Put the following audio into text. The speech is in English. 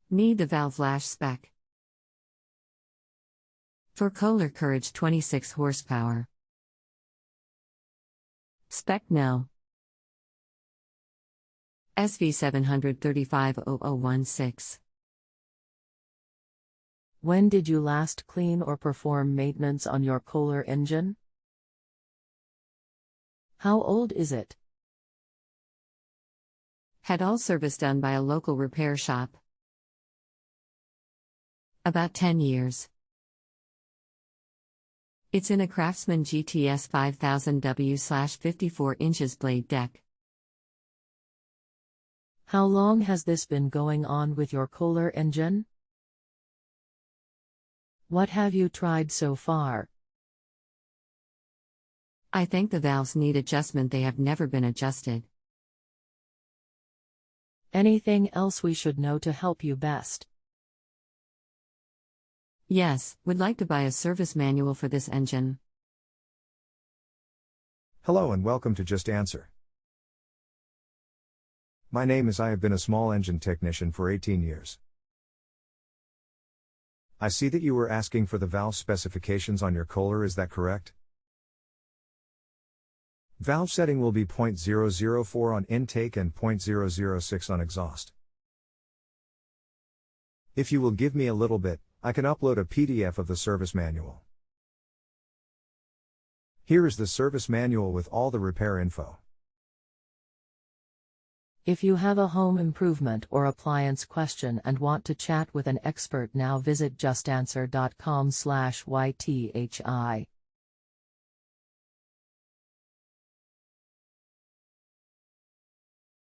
Need the valve lash spec. For KOHLER Courage 26 horsepower. SPEC NO. SV 735-0016. When did you last clean or perform maintenance on your KOHLER engine? How old is it? Had all service done by a local repair shop. About 10 years. It's in a CRAFTSMAN GTS 5000W/54 inches blade deck. How long has this been going on with your KOHLER engine? What have you tried so far? I think the valves need adjustment. They have never been adjusted. Anything else we should know to help you best? Yes, would like to buy a service manual for this engine. Hello and welcome to JustAnswer. My name is I have been a small engine technician for 18 years. I see that you were asking for the valve specifications on your KOHLER, is that correct? Valve setting will be 0.004 on intake and 0.006 on exhaust. If you will give me a little bit, I can upload a PDF of the service manual. Here is the service manual with all the repair info. If you have a home improvement or appliance question and want to chat with an expert now, visit justanswer.com/ythi.